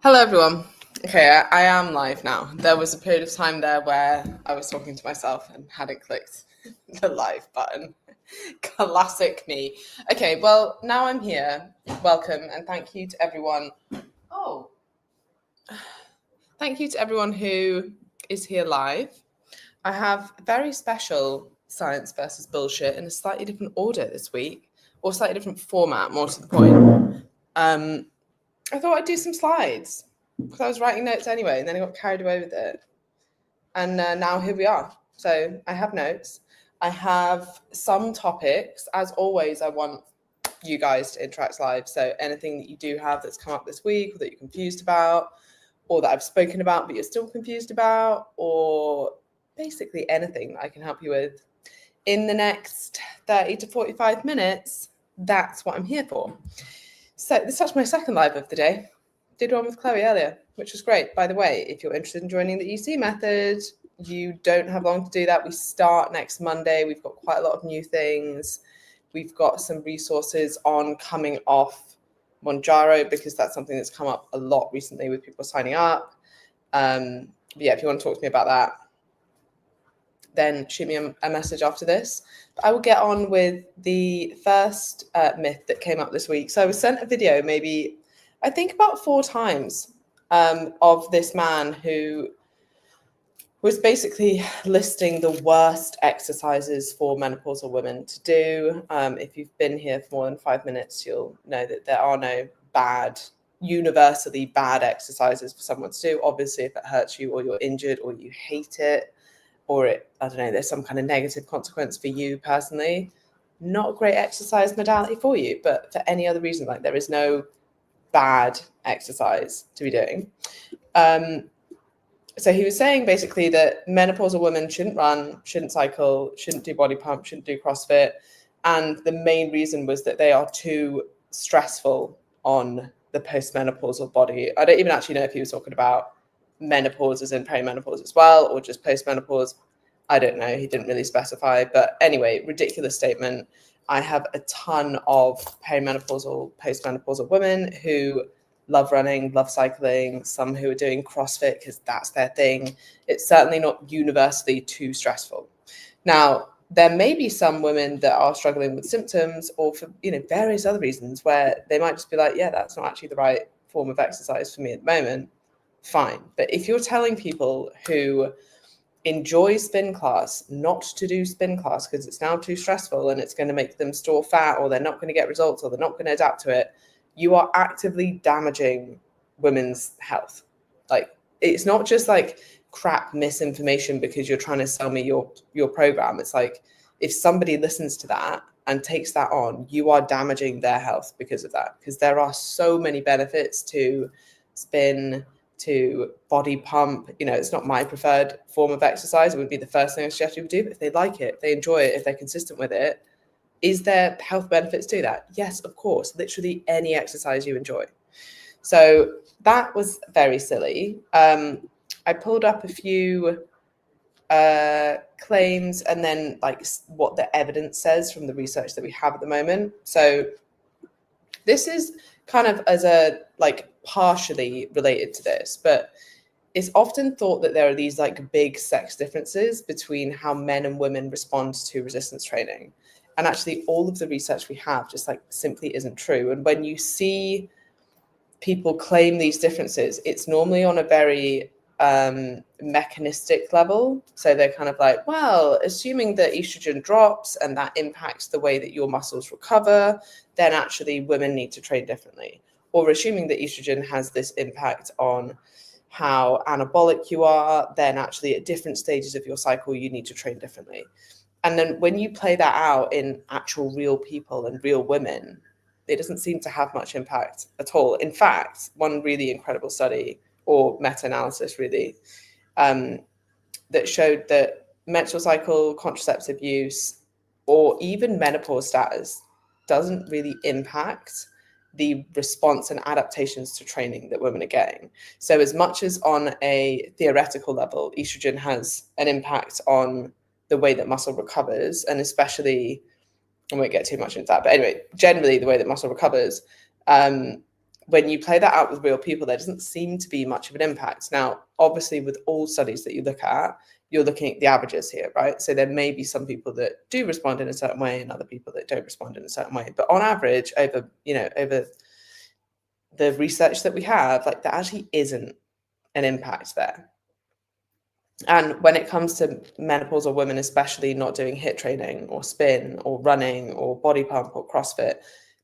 Hello, everyone. Okay, I am live now. There was a period of time there where I was talking to myself and hadn't clicked the live button. Classic me. Okay, well, now I'm here. Welcome, and thank you to everyone. Oh, thank you to everyone who is here live. I have a very special science versus bullshit in a slightly different order this week, or slightly different format, more to the point. I thought I'd do some slides because I was writing notes anyway, and then I got carried away with it. And now here we are. So I have notes. I have some topics. As always, I want you guys to interact live. So anything that you do have that's come up this week, or that you're confused about, or that I've spoken about but you're still confused about, or basically anything that I can help you with in the next 30 to 45 minutes, that's what I'm here for. So this is actually my second live of the day. Did one with Chloe earlier, which was great. By the way, if you're interested in joining the EC method, you don't have long to do that. We start next Monday. We've got quite a lot of new things. We've got some resources on coming off Monjaro because that's something that's come up a lot recently with people signing up. But yeah, if you want to talk to me about that, then shoot me a message after this. But I will get on with the first myth that came up this week. So I was sent a video maybe, I think about 4 times of this man who was basically listing the worst exercises for menopausal women to do. If you've been here for more than 5 minutes, you'll know that there are no universally bad exercises for someone to do. Obviously, if it hurts you or you're injured or you hate it, or there's some kind of negative consequence for you personally, not a great exercise modality for you. But for any other reason, like there is no bad exercise to be doing. So he was saying basically that menopausal women shouldn't run, shouldn't cycle, shouldn't do body pump, shouldn't do CrossFit. And the main reason was that they are too stressful on the postmenopausal body. I don't even actually know if he was talking about menopause as in perimenopause as well, or just postmenopause. I don't know. He didn't really specify. But anyway, ridiculous statement. I have a ton of perimenopausal, postmenopausal women who love running, love cycling, some who are doing CrossFit because that's their thing. It's certainly not universally too stressful. Now, there may be some women that are struggling with symptoms or for various other reasons where they might just be like, yeah, that's not actually the right form of exercise for me at the moment. Fine. But if you're telling people who enjoy spin class not to do spin class because it's now too stressful and it's going to make them store fat, or they're not going to get results, or they're not going to adapt to it, you are actively damaging women's health. Like, it's not just like crap misinformation because you're trying to sell me your program. It's like, if somebody listens to that and takes that on, you are damaging their health because of that, because there are so many benefits to spin, to body pump. It's not my preferred form of exercise. It would be the first thing I suggest you would do, but if they like it, if they enjoy it, if they're consistent with it, is there health benefits to that? Yes, of course. Literally any exercise you enjoy. So that was very silly. I pulled up a few claims and then like what the evidence says from the research that we have at the moment. So this is kind of as a partially related to this, but it's often thought that there are these like big sex differences between how men and women respond to resistance training. And actually all of the research we have just like simply isn't true. And when you see people claim these differences, it's normally on a very mechanistic level. So they're kind of like, well, assuming that estrogen drops and that impacts the way that your muscles recover, then actually women need to train differently. Or assuming that estrogen has this impact on how anabolic you are, then actually at different stages of your cycle, you need to train differently. And then when you play that out in actual real people and real women, it doesn't seem to have much impact at all. In fact, one really incredible study, or meta-analysis really, that showed that menstrual cycle, contraceptive use, or even menopause status doesn't really impact the response and adaptations to training that women are getting. So as much as on a theoretical level, estrogen has an impact on the way that muscle recovers, and especially, I won't get too much into that, but anyway, generally the way that muscle recovers, when you play that out with real people, there doesn't seem to be much of an impact. Now, obviously, with all studies that you look at, you're looking at the averages here, right? So there may be some people that do respond in a certain way and other people that don't respond in a certain way. But on average, over the research that we have, like, there actually isn't an impact there. And when it comes to menopausal women, especially not doing HIIT training or spin or running or body pump or CrossFit,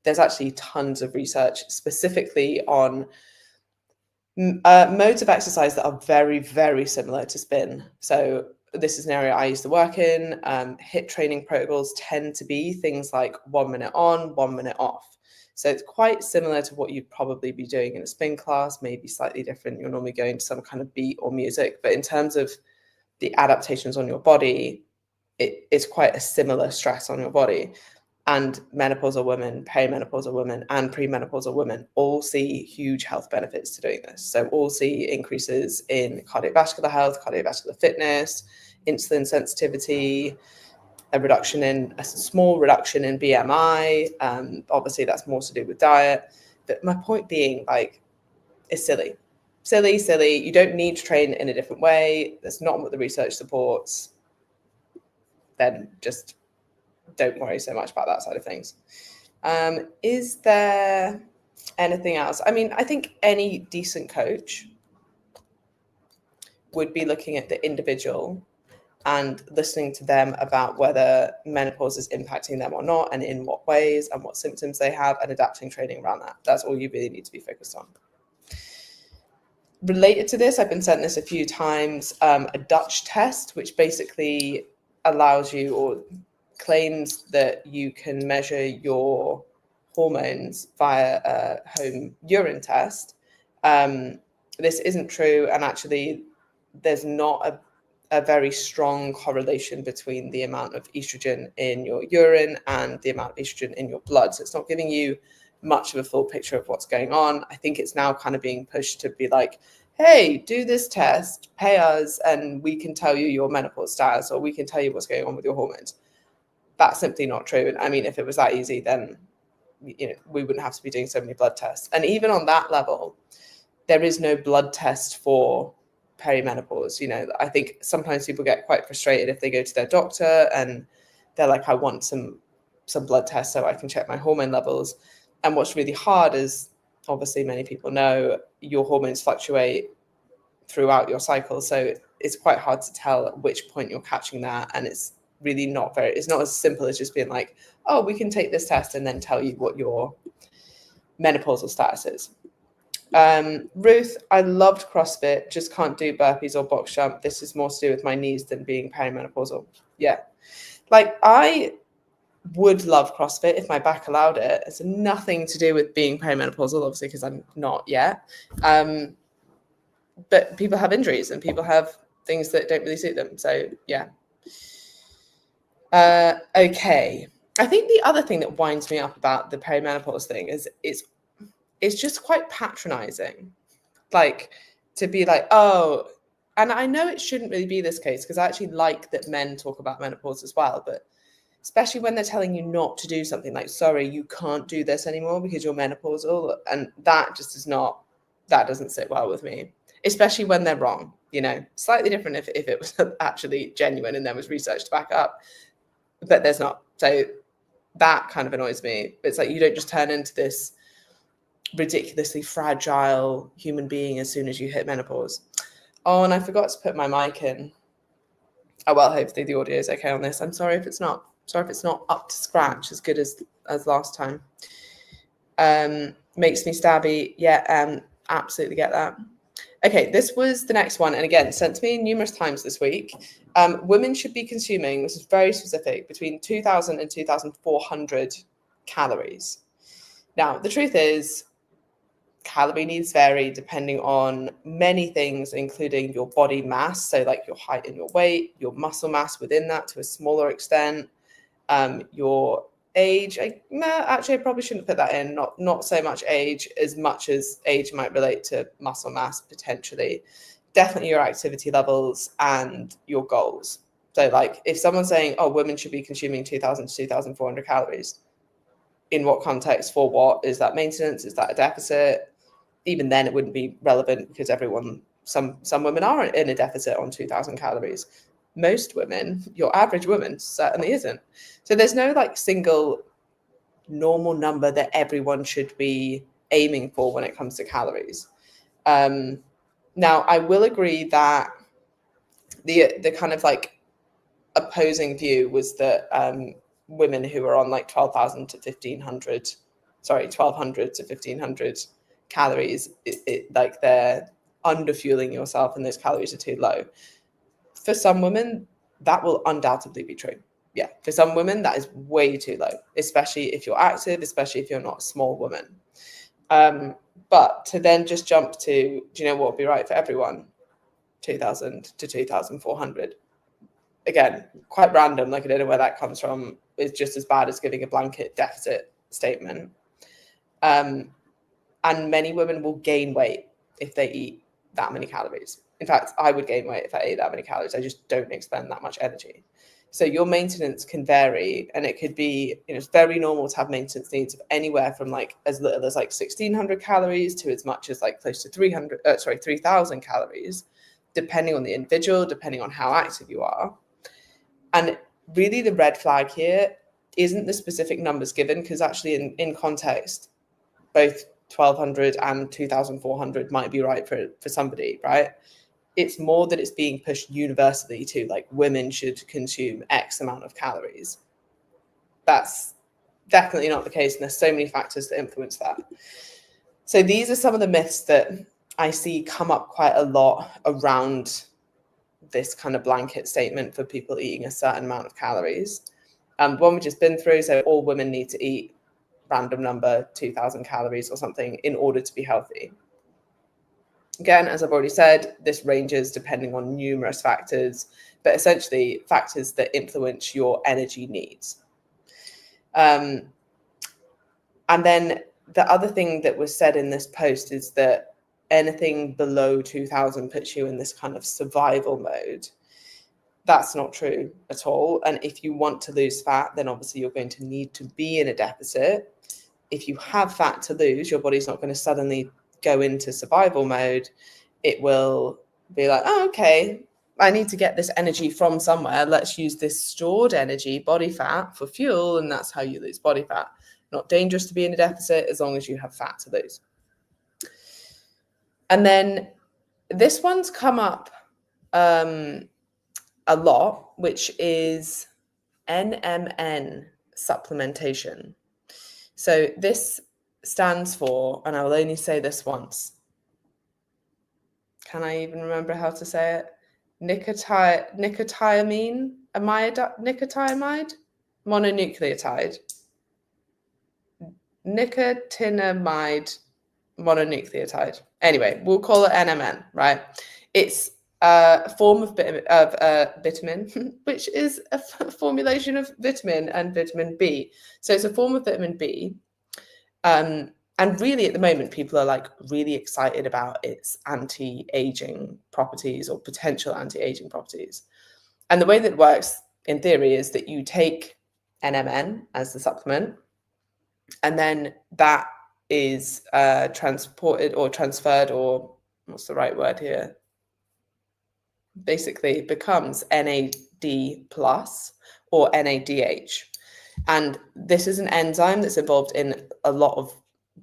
there's actually tons of research specifically on modes of exercise that are very, very similar to spin. So this is an area I used to work in. HIIT training protocols tend to be things like 1 minute on, 1 minute off. So it's quite similar to what you'd probably be doing in a spin class, maybe slightly different. You're normally going to some kind of beat or music, but in terms of the adaptations on your body, it's quite a similar stress on your body. And menopausal women, perimenopausal women, and premenopausal women all see huge health benefits to doing this. So all see increases in cardiovascular health, cardiovascular fitness, insulin sensitivity, a small reduction in BMI. Obviously, that's more to do with diet. But my point being, like, it's silly. You don't need to train in a different way. That's not what the research supports. Then just don't worry so much about that side of things. Is there anything else? I mean, I think any decent coach would be looking at the individual and listening to them about whether menopause is impacting them or not, and in what ways, and what symptoms they have, and adapting training around that. That's all you really need to be focused on. Related to this, I've been sent this a few times, a Dutch test, which basically allows you, or claims that you can measure your hormones via a home urine test. This isn't true, and actually there's not a very strong correlation between the amount of estrogen in your urine and the amount of estrogen in your blood. So it's not giving you much of a full picture of what's going on. I think it's now kind of being pushed to be like, hey, do this test, pay us, and we can tell you your menopause status, or we can tell you what's going on with your hormones. That's simply not true. And I mean, if it was that easy, then we wouldn't have to be doing so many blood tests. And even on that level, there is no blood test for perimenopause. I think sometimes people get quite frustrated if they go to their doctor and they're like, I want some blood tests so I can check my hormone levels. And what's really hard is, obviously many people know, your hormones fluctuate throughout your cycle. So it's quite hard to tell at which point you're catching that. And it's really it's not as simple as just being like, oh, we can take this test and then tell you what your menopausal status is. Ruth, I loved CrossFit, just can't do burpees or box jump. This is more to do with my knees than being perimenopausal. Yeah. Like, I would love CrossFit if my back allowed it. It's nothing to do with being perimenopausal, obviously, because I'm not yet. But people have injuries and people have things that don't really suit them. So, yeah. Okay. I think the other thing that winds me up about the perimenopause thing is it's just quite patronizing. Like, to be like, oh, and I know it shouldn't really be this case, because I actually like that men talk about menopause as well, but especially when they're telling you not to do something, like, sorry, you can't do this anymore because you're menopausal. And that just that doesn't sit well with me, especially when they're wrong. Slightly different if it was actually genuine and there was research to back up, but there's not. So that kind of annoys me. It's like, you don't just turn into this ridiculously fragile human being as soon as you hit menopause. Oh, and I forgot to put my mic in. Oh, well, hopefully the audio is okay on this. I'm sorry if it's not. Sorry if it's not up to scratch as good as last time. Makes me stabby. Yeah, absolutely get that. Okay, this was the next one. And again, sent to me numerous times this week. Women should be consuming, this is very specific, between 2,000 and 2,400 calories. Now, the truth is, calorie needs vary depending on many things, including your body mass. So like your height and your weight, your muscle mass within that to a smaller extent, your age. I probably shouldn't put that in. Not so much age, as much as age might relate to muscle mass potentially. Definitely your activity levels and your goals. So like, if someone's saying, oh, women should be consuming 2,000 to 2,400 calories, in what context, for what? Is that maintenance? Is that a deficit? even then it wouldn't be relevant because some women are in a deficit on 2000 calories. Most women, your average woman, certainly isn't. So there's no like single normal number that everyone should be aiming for when it comes to calories. Now, I will agree that the kind of like opposing view was that women who are on like 12,000 to 1,500, 1,200 to 1,500 calories, like they're underfueling yourself and those calories are too low. For some women, that will undoubtedly be true. Yeah, for some women, that is way too low, especially if you're active, especially if you're not a small woman. But to then just jump to, do you know what would be right for everyone? 2,000 to 2,400. Again, quite random. Like, I don't know where that comes from. It's just as bad as giving a blanket deficit statement. And many women will gain weight if they eat that many calories. In fact, I would gain weight if I ate that many calories. I just don't expend that much energy. So your maintenance can vary, and it could be, it's very normal to have maintenance needs of anywhere from like as little as like 1,600 calories to as much as like close to 3,000 calories, depending on the individual, depending on how active you are. And really the red flag here isn't the specific numbers given, because actually in context, both 1,200 and 2,400 might be right for somebody, right? It's more that it's being pushed universally to like women should consume X amount of calories. That's definitely not the case. And there's so many factors that influence that. So these are some of the myths that I see come up quite a lot around this kind of blanket statement for people eating a certain amount of calories. One we've just been through, so all women need to eat random number 2,000 calories or something in order to be healthy. Again, as I've already said, this ranges depending on numerous factors, but essentially factors that influence your energy needs. And then the other thing that was said in this post is that anything below 2,000 puts you in this kind of survival mode. That's not true at all. And if you want to lose fat, then obviously you're going to need to be in a deficit. If you have fat to lose, your body's not going to suddenly go into survival mode. It will be like, oh, okay, I need to get this energy from somewhere. Let's use this stored energy, body fat, for fuel. And that's how you lose body fat. Not dangerous to be in a deficit as long as you have fat to lose. And then this one's come up a lot, which is NMN supplementation. So this stands for, and I will only say this once. Can I even remember how to say it? Nicotinamide mononucleotide. Nicotinamide mononucleotide. Anyway, we'll call it NMN, right? It's a form of vitamin, which is a formulation of vitamin and vitamin B. So it's a form of vitamin B. And really, at the moment, people are like really excited about its anti-aging properties or potential anti-aging properties. And the way that it works in theory is that you take NMN as the supplement, and then that is transported or transferred, or what's the right word here? Basically becomes NAD plus or NADH. And this is an enzyme that's involved in a lot of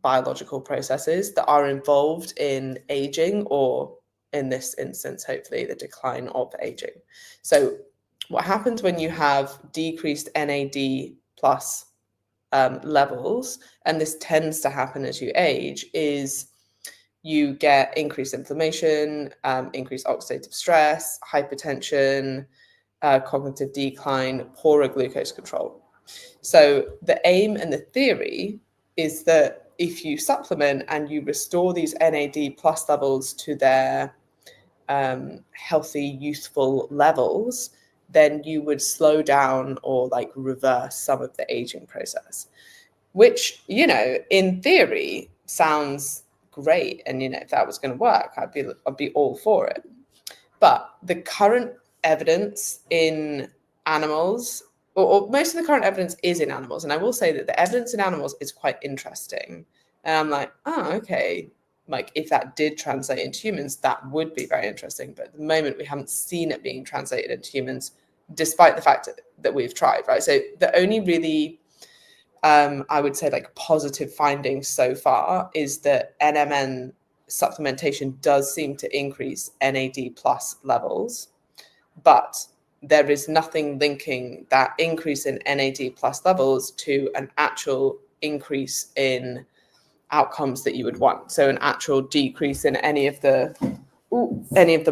biological processes that are involved in aging, or in this instance, hopefully, the decline of aging. So what happens when you have decreased NAD plus levels, and this tends to happen as you age, is you get increased inflammation, increased oxidative stress, hypertension, cognitive decline, poorer glucose control. So the aim and the theory is that if you supplement and you restore these NAD plus levels to their healthy, youthful levels, then you would slow down or like reverse some of the aging process, which, in theory sounds great. And, if that was going to work, I'd be all for it. But the current evidence in animals, or most of the current evidence is in animals. And I will say that the evidence in animals is quite interesting. And I'm like, oh, okay, like if that did translate into humans, that would be very interesting. But at the moment, we haven't seen it being translated into humans, despite the fact that we've tried, right? So the only really, I would say, like positive findings so far is that NMN supplementation does seem to increase NAD plus levels, but there is nothing linking that increase in NAD plus levels to an actual increase in outcomes that you would want. So an actual decrease in any of the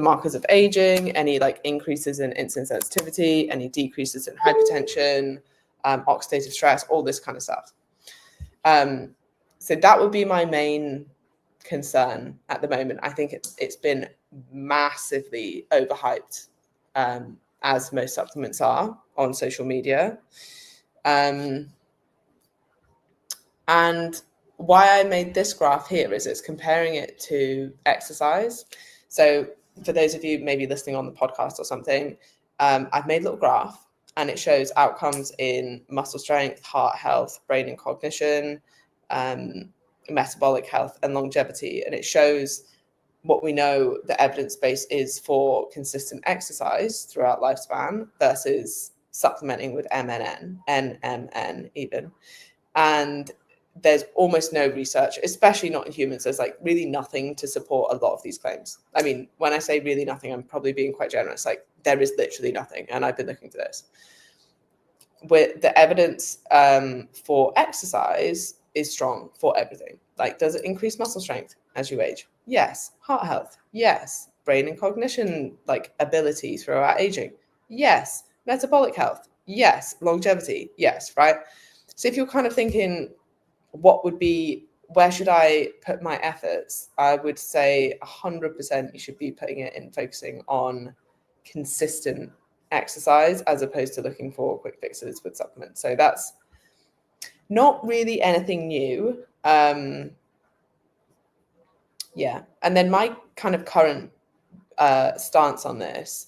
markers of aging, any like increases in insulin sensitivity, any decreases in hypertension, oxidative stress, all this kind of stuff. So that would be my main concern at the moment. I think it's been massively overhyped, as most supplements are on social media. And why I made this graph here is it's comparing it to exercise. So for those of you maybe listening on the podcast or something, I've made a little graph and it shows outcomes in muscle strength, heart health, brain and cognition, metabolic health and longevity. And it shows what we know the evidence base is for consistent exercise throughout lifespan versus supplementing with NMN even. And there's almost no research, especially not in humans. There's like really nothing to support a lot of these claims. I mean, when I say really nothing, I'm probably being quite generous. Like there is literally nothing. And I've been looking for this. With the evidence for exercise is strong for everything. Like, does it increase muscle strength as you age? Yes. Heart health? Yes. Brain and cognition, like ability throughout aging? Yes. Metabolic health? Yes. Longevity? Yes. Right? So if you're kind of thinking, where should I put my efforts? I would say 100% you should be putting it in focusing on consistent exercise as opposed to looking for quick fixes with supplements. So that's not really anything new. Yeah. And then my kind of current stance on this,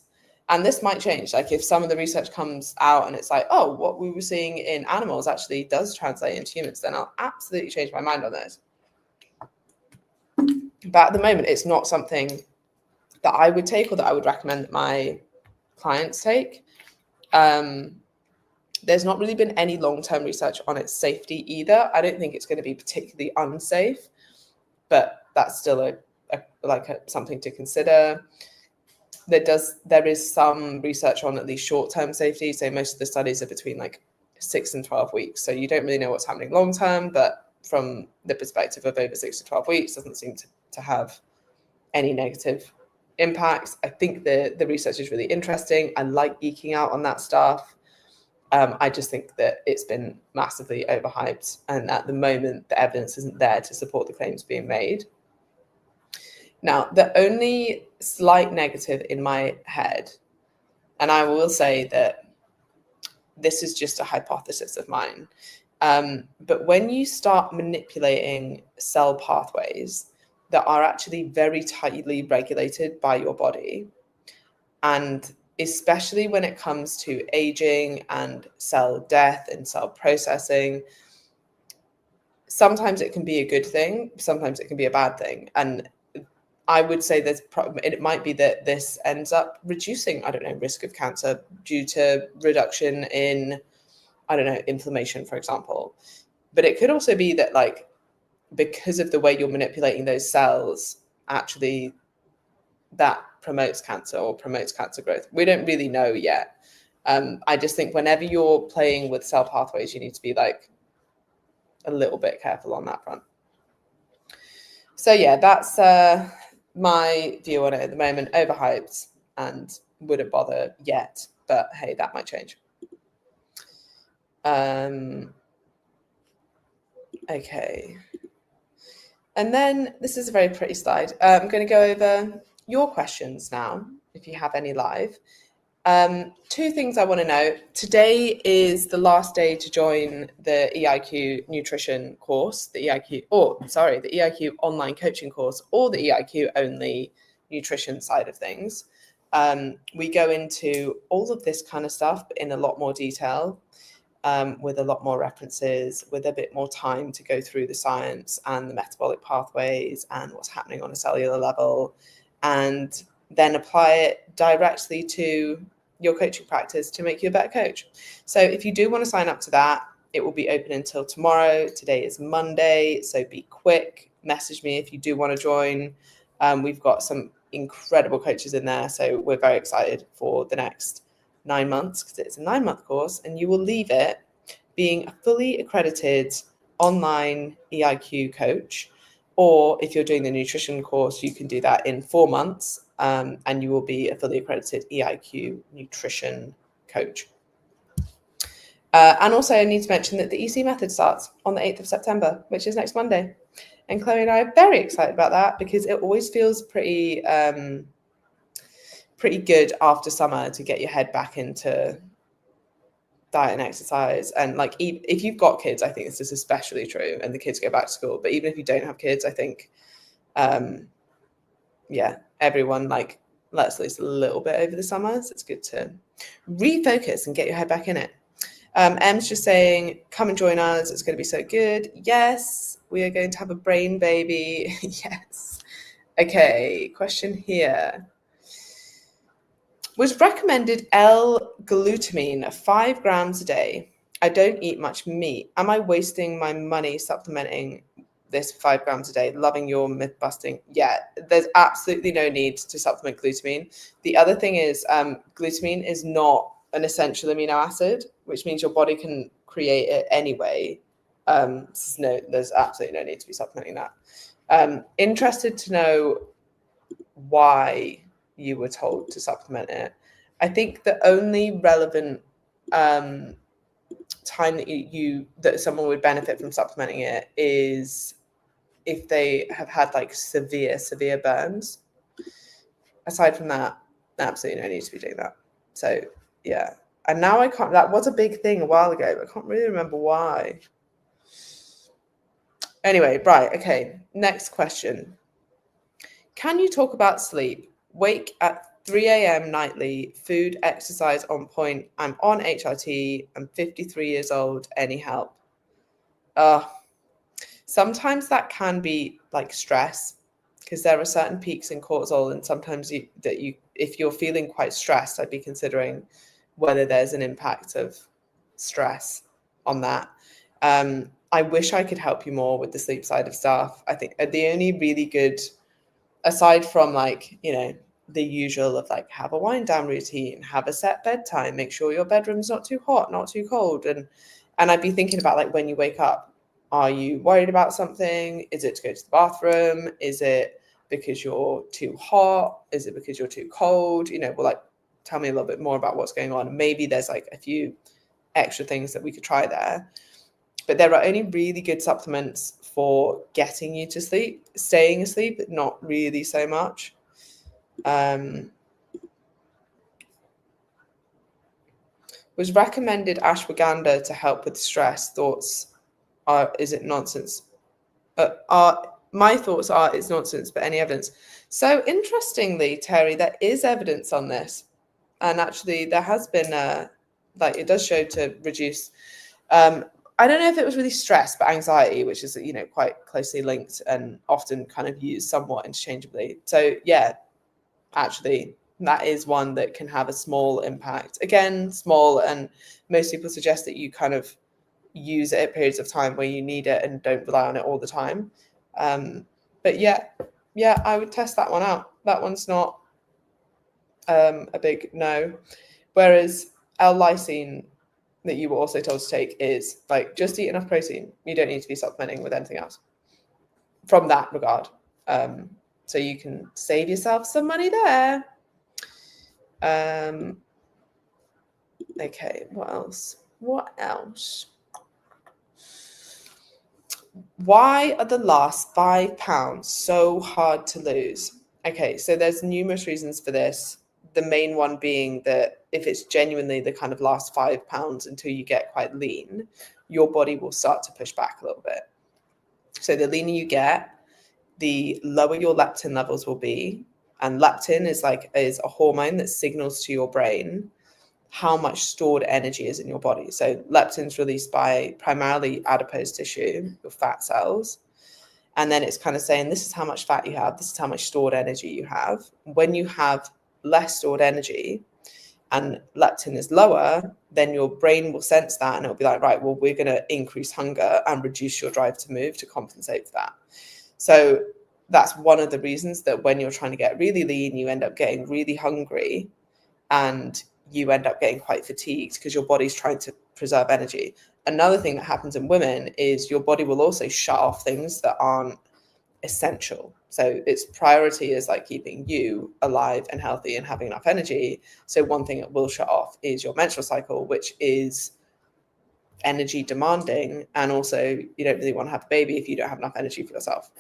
and this might change, like if some of the research comes out and it's like, oh, what we were seeing in animals actually does translate into humans, then I'll absolutely change my mind on this. But at the moment, it's not something that I would take or that I would recommend that my clients take. There's not really been any long-term research on its safety either. I don't think it's going to be particularly unsafe, but that's still something to consider. There is some research on at least short-term safety. So most of the studies are between like 6 and 12 weeks. So you don't really know what's happening long-term, but from the perspective of over 6 to 12 weeks, doesn't seem to have any negative impacts. I think the research is really interesting. I like geeking out on that stuff. I just think that it's been massively overhyped. And at the moment, the evidence isn't there to support the claims being made. Now, the only slight negative in my head, and I will say that this is just a hypothesis of mine, but when you start manipulating cell pathways that are actually very tightly regulated by your body, and especially when it comes to aging and cell death and cell processing, sometimes it can be a good thing, sometimes it can be a bad thing. And I would say it might be that this ends up reducing, risk of cancer due to reduction in, inflammation, for example. But it could also be that, like, because of the way you're manipulating those cells, actually that promotes cancer or promotes cancer growth. We don't really know yet. I just think whenever you're playing with cell pathways, you need to be like a little bit careful on that front. So yeah, that's my view on it at the moment. Overhyped and wouldn't bother yet, but hey, that might change. Okay. And then this is a very pretty slide. I'm going to go over your questions now, if you have any live. Two things I want to know. Today is the last day to join the EIQ nutrition course, the EIQ online coaching course, or the EIQ only nutrition side of things. We go into all of this kind of stuff, but in a lot more detail. with a lot more references, with a bit more time to go through the science and the metabolic pathways and what's happening on a cellular level, and then apply it directly to your coaching practice to make you a better coach. So if you do want to sign up to that, it will be open until tomorrow. Today is Monday, so be quick. Message me if you do want to join. We've got some incredible coaches in there, so we're very excited for the next 9 months, because it's a 9-month course, and you will leave it being a fully accredited online EIQ coach. Or if you're doing the nutrition course, you can do that in 4 months, and you will be a fully accredited EIQ nutrition coach. And also I need to mention that the EC method starts on the 8th of September, which is next Monday. And Chloe and I are very excited about that, because it always feels pretty good after summer to get your head back into diet and exercise. And like, if you've got kids, I think this is especially true, and the kids go back to school. But even if you don't have kids, I think, everyone like lets loose a little bit over the summer. So it's good to refocus and get your head back in it. Em's just saying, come and join us. It's going to be so good. Yes, we are going to have a brain baby. Yes. Okay, question here. Was recommended L-glutamine 5 grams a day. I don't eat much meat. Am I wasting my money supplementing this 5 grams a day? Loving your myth busting. Yeah, there's absolutely no need to supplement glutamine. The other thing is glutamine is not an essential amino acid, which means your body can create it anyway. There's absolutely no need to be supplementing that. Interested to know why you were told to supplement it. I think the only relevant time that someone would benefit from supplementing it is if they have had like severe burns. Aside from that, absolutely no need to be doing that. So yeah. And now I can't, that was a big thing a while ago, but I can't really remember why. Anyway, right, okay. Next question. Can you talk about sleep? Wake at 3 a.m. nightly, food, exercise on point. I'm on HRT. I'm 53 years old. Any help? Sometimes that can be like stress, because there are certain peaks in cortisol, and sometimes if you're feeling quite stressed, I'd be considering whether there's an impact of stress on that. I wish I could help you more with the sleep side of stuff. I think the only really good, aside from like, the usual of like, have a wind down routine, have a set bedtime, make sure your bedroom's not too hot, not too cold. And I'd be thinking about like, when you wake up, are you worried about something? Is it to go to the bathroom? Is it because you're too hot? Is it because you're too cold? Tell me a little bit more about what's going on. Maybe there's like a few extra things that we could try there. But there are only really good supplements for getting you to sleep. Staying asleep, not really so much. Was recommended ashwagandha to help with stress. Thoughts are, is it nonsense? My thoughts are it's nonsense, but any evidence? So interestingly, Terry, there is evidence on this. And actually there has been, it does show to reduce, I don't know if it was really stress, but anxiety, which is, quite closely linked and often kind of used somewhat interchangeably. So yeah, actually that is one that can have a small impact. Again, small, and most people suggest that you kind of use it at periods of time where you need it and don't rely on it all the time. But yeah, I would test that one out. That one's not a big no. Whereas L-lysine, that you were also told to take, is like, just eat enough protein. You don't need to be supplementing with anything else from that regard. So you can save yourself some money there. Okay, what else? Why are the last 5 pounds so hard to lose? Okay, so there's numerous reasons for this. The main one being that if it's genuinely the kind of last 5 pounds until you get quite lean, your body will start to push back a little bit. So the leaner you get, the lower your leptin levels will be. And leptin is a hormone that signals to your brain how much stored energy is in your body. So leptin's released by primarily adipose tissue, your fat cells. And then it's kind of saying, this is how much fat you have, this is how much stored energy you have. When you have less stored energy and leptin is lower, then your brain will sense that and it'll be like, right, well, we're going to increase hunger and reduce your drive to move to compensate for that. So that's one of the reasons that when you're trying to get really lean, you end up getting really hungry and you end up getting quite fatigued because your body's trying to preserve energy. Another thing that happens in women is your body will also shut off things that aren't essential. So its priority is like keeping you alive and healthy and having enough energy. So one thing it will shut off is your menstrual cycle, which is energy demanding. And also you don't really want to have a baby if you don't have enough energy for yourself.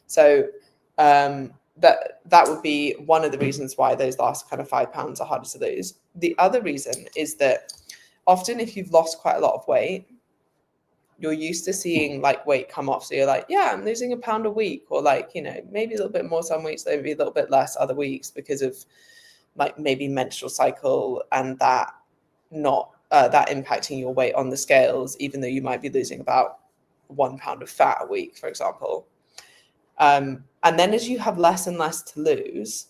So that would be one of the reasons why those last kind of 5 pounds are harder to lose. The other reason is that often if you've lost quite a lot of weight, you're used to seeing like weight come off. So you're like, yeah, I'm losing a pound a week, or like, you know, maybe a little bit more some weeks, maybe a little bit less other weeks because of like maybe menstrual cycle and that not that impacting your weight on the scales, even though you might be losing about 1 pound of fat a week, for example. And then as you have less and less to lose,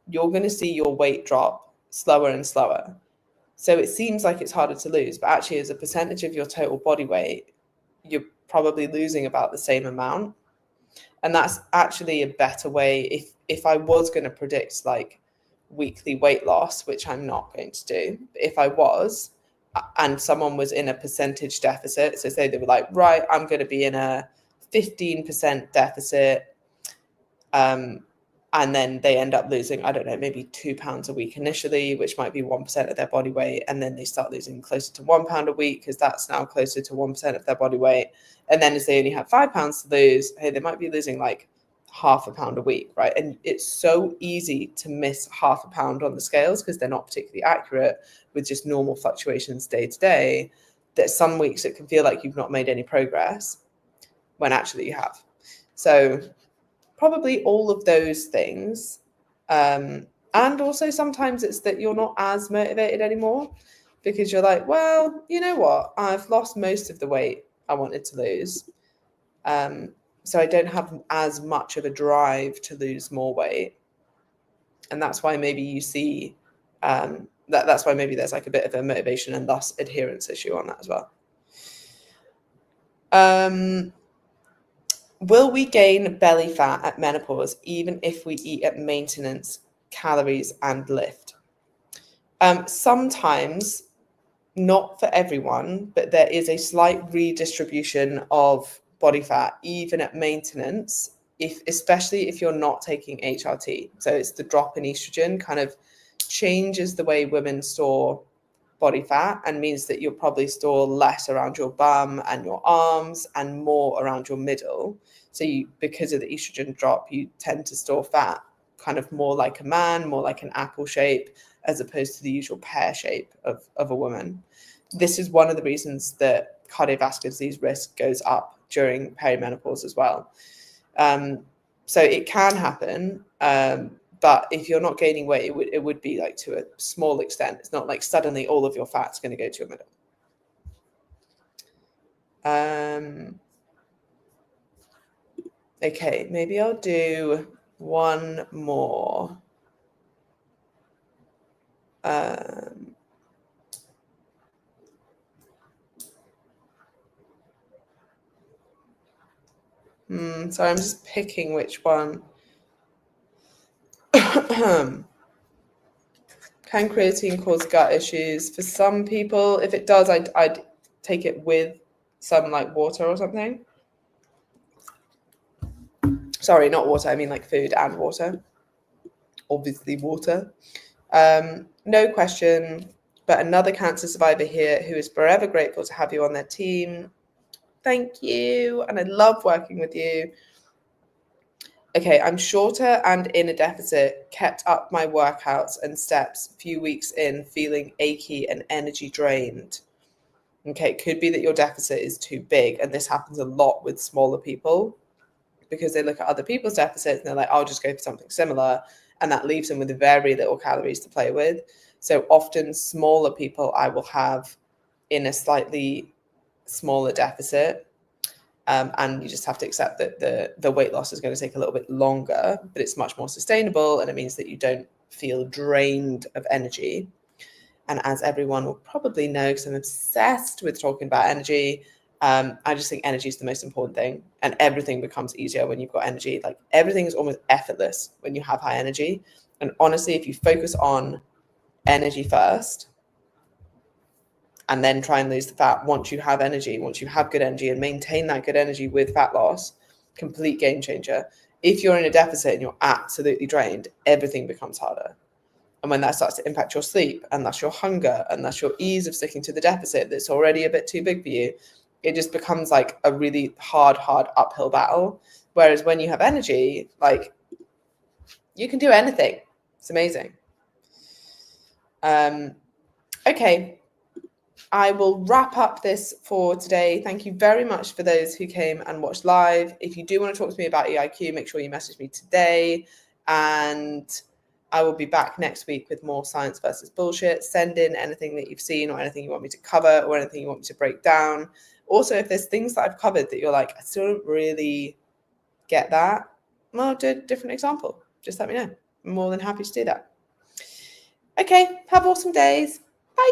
you're going to see your weight drop slower and slower. So it seems like it's harder to lose, but actually as a percentage of your total body weight, you're probably losing about the same amount. And that's actually a better way. If I was going to predict like weekly weight loss, which I'm not going to do, but if I was, and someone was in a percentage deficit, so say they were like, right, I'm going to be in a 15% deficit, and then they end up losing, I don't know, maybe 2 pounds a week initially, which might be 1% of their body weight. And then they start losing closer to 1 pound a week because that's now closer to 1% of their body weight. And then as they only have 5 pounds to lose, hey, they might be losing like half a pound a week, right? And it's so easy to miss half a pound on the scales because they're not particularly accurate with just normal fluctuations day to day, that some weeks it can feel like you've not made any progress when actually you have. So probably all of those things. And also sometimes it's that you're not as motivated anymore because you're like, well, you know what? I've lost most of the weight I wanted to lose. So I don't have as much of a drive to lose more weight. And that's why maybe you see that's why maybe there's like a bit of a motivation and thus adherence issue on that as well. Will we gain belly fat at menopause even if we eat at maintenance calories and lift? Sometimes, not for everyone, but there is a slight redistribution of body fat even at maintenance, especially if you're not taking HRT. So it's the drop in estrogen kind of changes the way women store body fat and means that you'll probably store less around your bum and your arms and more around your middle. So because of the estrogen drop, you tend to store fat kind of more like a man, more like an apple shape, as opposed to the usual pear shape of a woman. This is one of the reasons that cardiovascular disease risk goes up during perimenopause as well. So it can happen, but if you're not gaining weight, it would be like to a small extent. It's not like suddenly all of your fat's going to go to your middle. Okay, maybe I'll do one more. Sorry, I'm just picking which one. Can creatine cause gut issues? For some people, if it does, I'd take it with some like water or something. Sorry, not water. I mean like food and water. Obviously water. No question. But another cancer survivor here who is forever grateful to have you on their team. Thank you. And I love working with you. Okay, I'm shorter and in a deficit, kept up my workouts and steps a few weeks in, feeling achy and energy drained. Okay, it could be that your deficit is too big. And this happens a lot with smaller people because they look at other people's deficits and they're like, I'll just go for something similar. And that leaves them with very little calories to play with. So often smaller people I will have in a slightly smaller deficit. And you just have to accept that the weight loss is going to take a little bit longer, but it's much more sustainable, and it means that you don't feel drained of energy. And as everyone will probably know, because I'm obsessed with talking about energy, I just think energy is the most important thing, and everything becomes easier when you've got energy. Like everything is almost effortless when you have high energy. And honestly, if you focus on energy first and then try and lose the fat once you have energy, once you have good energy, and maintain that good energy with fat loss, complete game changer. If you're in a deficit and you're absolutely drained, everything becomes harder. And when that starts to impact your sleep, and that's your hunger, and that's your ease of sticking to the deficit that's already a bit too big for you, it just becomes like a really hard uphill battle. Whereas when you have energy, like you can do anything. It's amazing. Okay, I will wrap up this for today. Thank you very much for those who came and watched live. If you do want to talk to me about EIQ, make sure you message me today, and I will be back next week with more science versus bullshit. Send in anything that you've seen or anything you want me to cover or anything you want me to break down. Also, if there's things that I've covered that you're like, I still don't really get that, well, do a different example. Just let me know. I'm more than happy to do that. Okay, have awesome days. Bye.